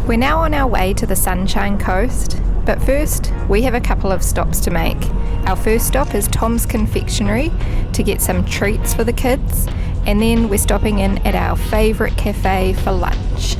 We're now on our way to the Sunshine Coast, but first we have a couple of stops to make. Our first stop is Tom's Confectionery to get some treats for the kids, and then we're stopping in at our favourite cafe for lunch.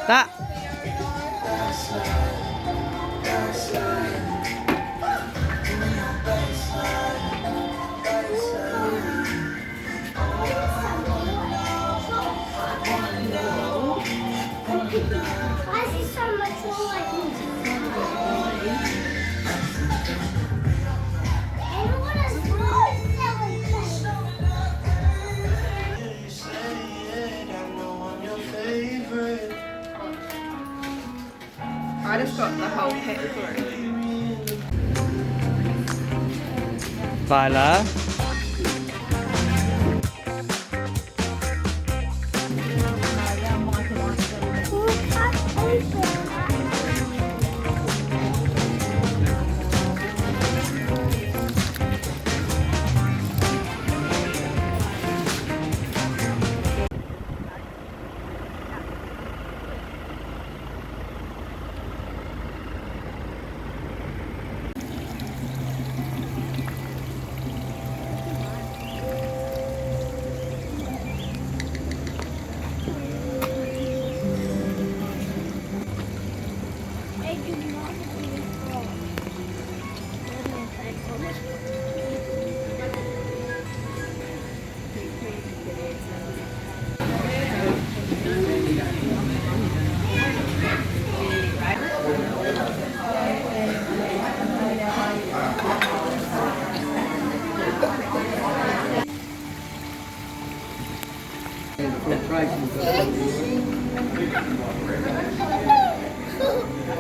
That. I just got the whole pack for it. Viola.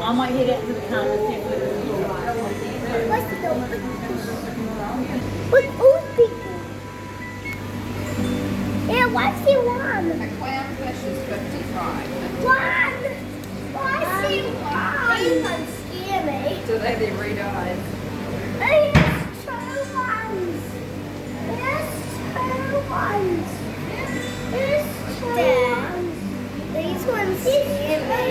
I might head out to the car and see if With old people. Yeah, what's the one? A clownfish is 55. One! What's the one? You can scare me. Do they have their red eyes? There's two ones. There's two ones. There's two ones. These ones scare me.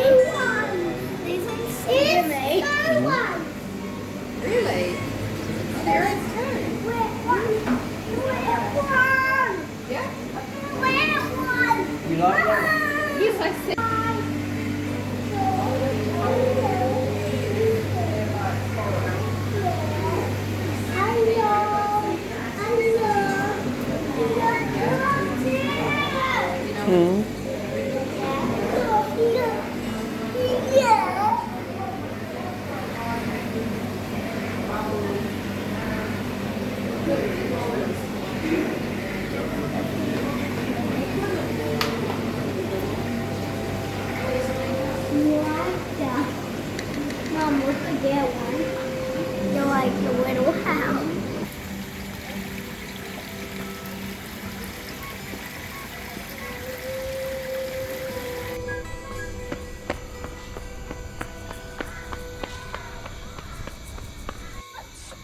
These ones scare me. There's two ones. Really? There is two. Where one? Where one? Yeah? Where one? You like that? Yes, I see. Hmm. Mom, what's the dead one? They're like the little house.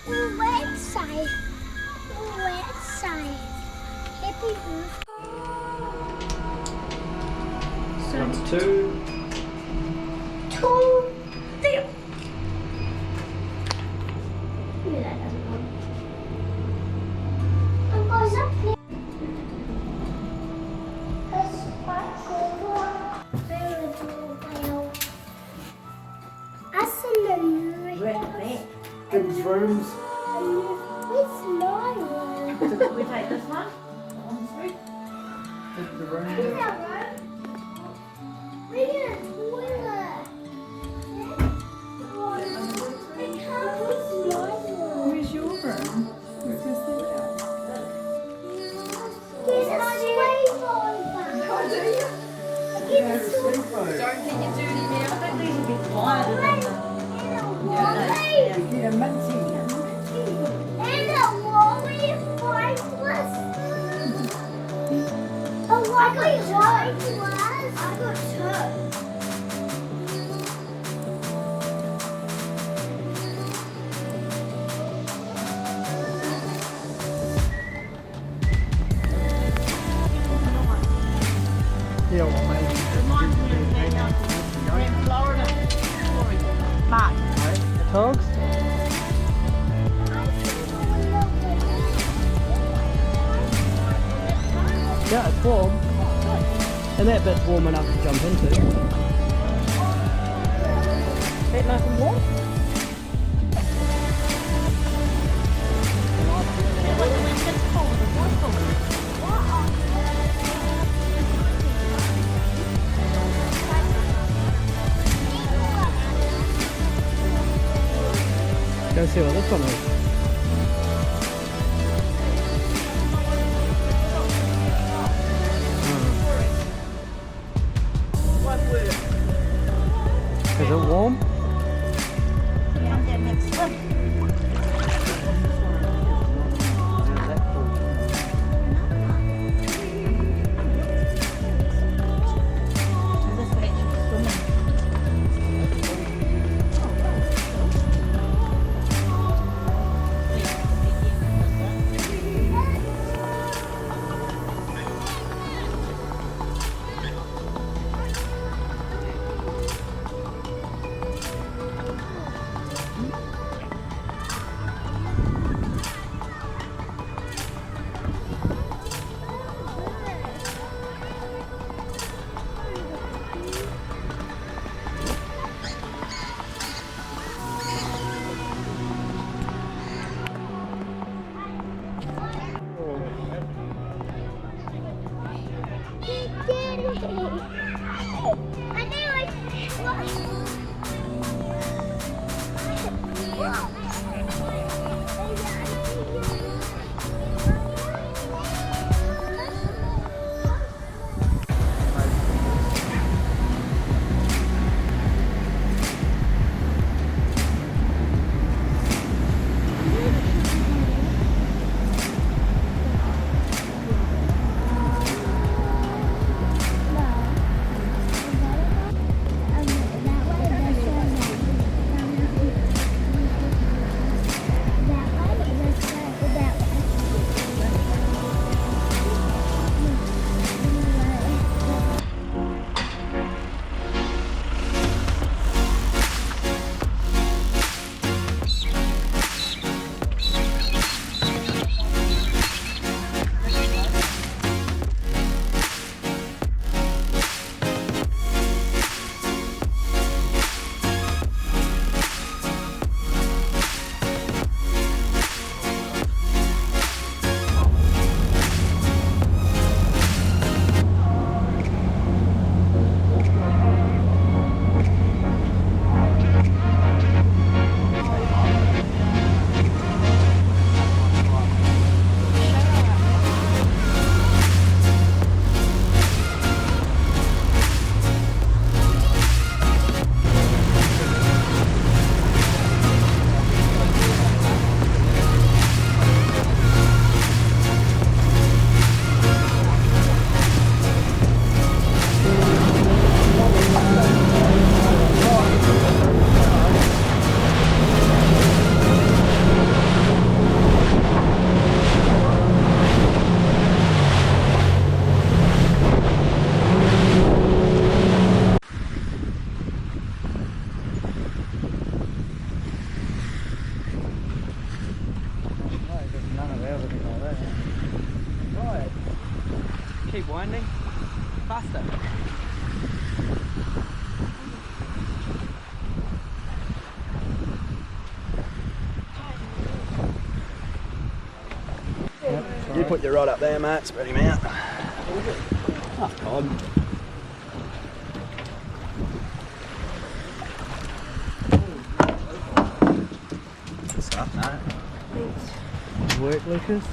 The website. The website. Happy birthday. That's two. Two. There. Maybe that doesn't work. Oh, goes up there. That's quite cool. Very little whale. Us in the movie. We're at the Kids' rooms. It's my room. back. We take this one. The room. We need a toilet. Where's your room? Let's go see that. There's a sleepover. There's a sleepover. Don't think you're dirty now. I think these would be quieter than the... Get a minty. And a Wally priceless. Oh, I got priceless. I got two. Yeah, well, maybe. Reminds me of being we're in Florida. Mark. The dogs? Yeah, it's warm. And that bit's warm enough to jump into. Bit nice and warm. Yeah, but the wind gets cold, the water's cold. Go see what this one is. Is it warm? Yeah, I'm getting next one. This way it's swimming. Keep winding. Faster. Put your rod up there, mate. Spread him out. Oh, God. Good stuff, mate. Good work, Lucas.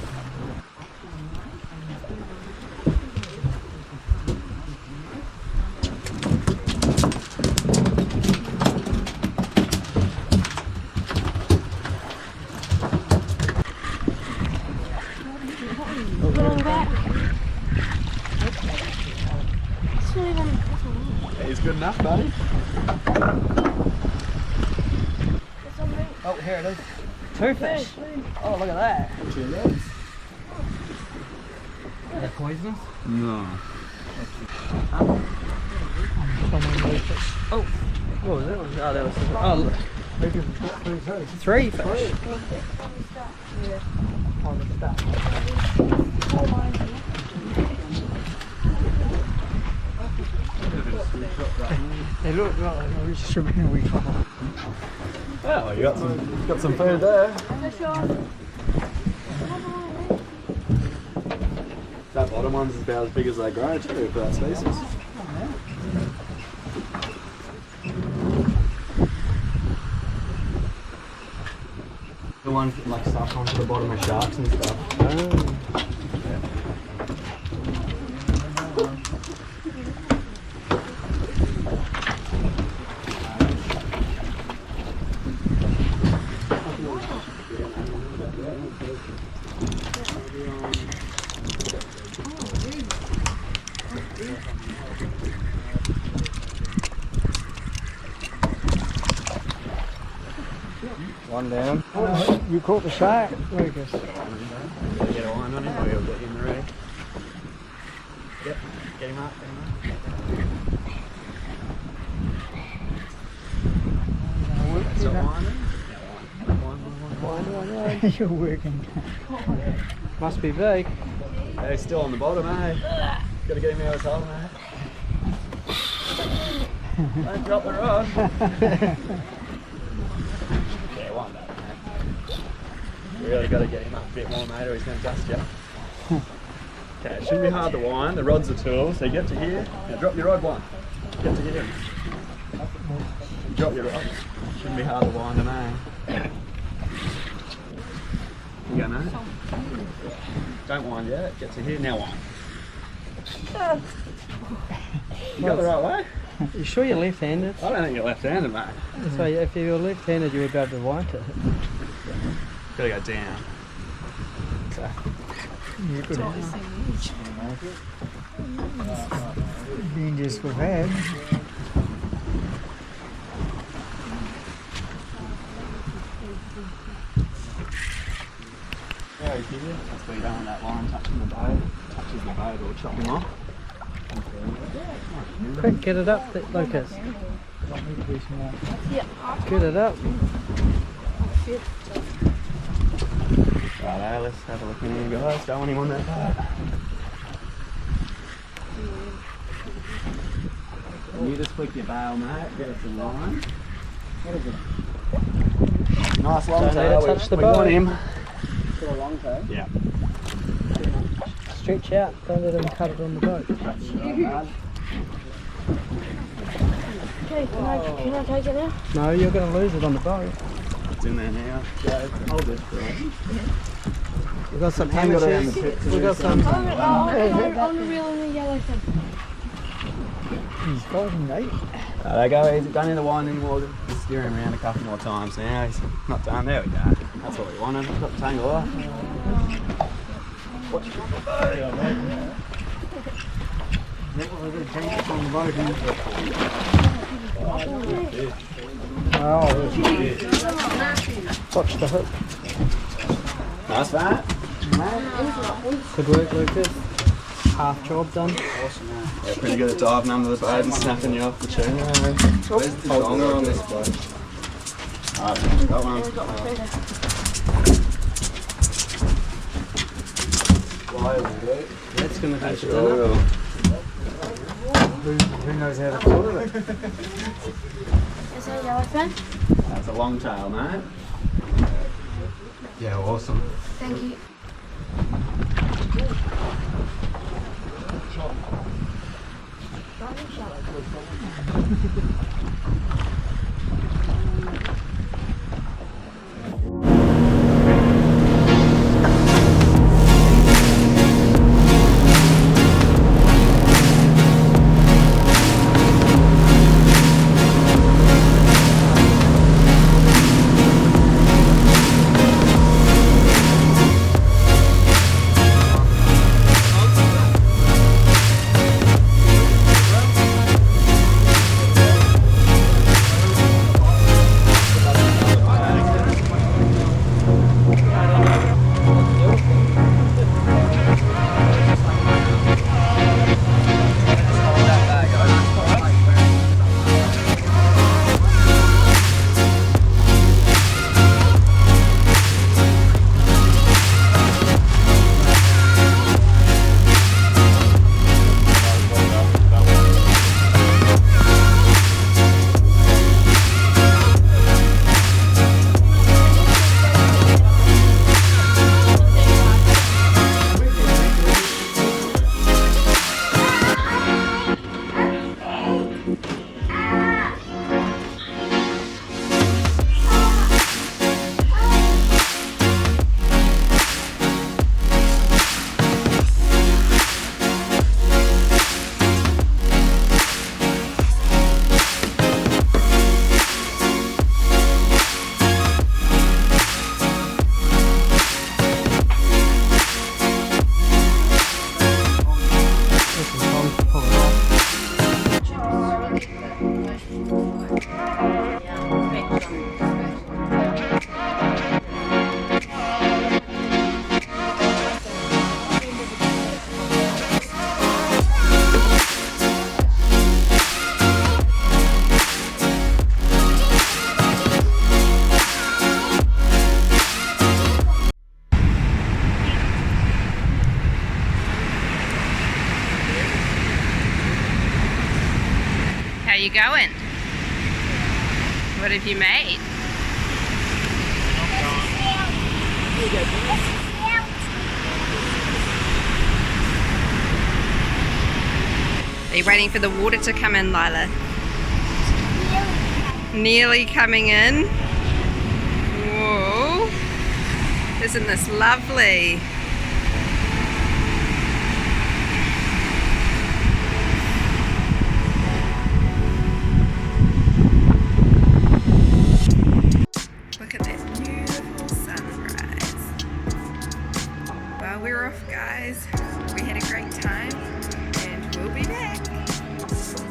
He's good enough, buddy. Oh, here it is. Two fish. Oh, look at that. Two legs. Are they poisonous? No. Oh, what was that one? Oh, that was. Oh, look. Three fish. They look like they're swimming away from. Oh, you got some food there. That bottom one's about as big as they grow too for that species. The ones that like suck onto the bottom of sharks and stuff. Oh. One down. Oh, you caught the shark, Lucas. Get a line on him or you'll get him ready. Yep, get him up, That's a line. You're working. Must be big. Hey, he's still on the bottom, eh? Gotta get him out of his hole, mate. Don't drop the rod. Really got to get him up a bit more, mate, or he's going to dust you. Okay, it shouldn't be hard to wind. The rod's a tool, so you get to here. Now drop your rod one. Get to here. Drop your rod. Shouldn't be hard to wind them, eh? You go, mate. Don't wind yet. Get to here. Now wind. You got the right way? You sure you're left-handed? I don't think you're left-handed, mate. So if you were left-handed, you would be able to wind it. Gotta go down. So. You could have. Dangerous we've had. Yeah, he's here. That's where you don't want that line touching the boat. Touches the boat or chop him off. Quick, get it up, Lucas. Get it up. Righto, let's have a look in here, guys. Don't want him on that boat. You just flick your bail, mate. Get us a line. What is it? Nice long Don't tail. let it touch the we boat. want him. Got a long tail? Yeah. Stretch out, don't let him cut it on the boat. Okay, can I take it now? No, you're going to lose it on the boat. It's in there now. Yeah, hold this for us. We've got some Hang it around amateurs. the tip to We've do got some. On the reel in the yellow thing. He's golden, mate. There you go, easy. Don't need to wind anymore. Just steer him around a couple more times now. He's not done. There we go. That's what we wanted. Got the tangle off. Watch your boat. Oh, watch the hook. Nice, mate. Good work, Lucas. Half job done. Awesome, man. Yeah, pretty good at diving under the boat and snapping you off the chain. Where's the donger on this boat? Alright, got one. That's going to That's be your dinner. oil. Who knows how to pull it? Is that a yellow fin? That's a long tail, mate. Yeah, awesome. Thank you. How you going? What have you made? Are you waiting for the water to come in, Lila? Nearly coming in. Whoa. Isn't this lovely? Look at that beautiful sunrise. Well, we're off, guys. We had a great time.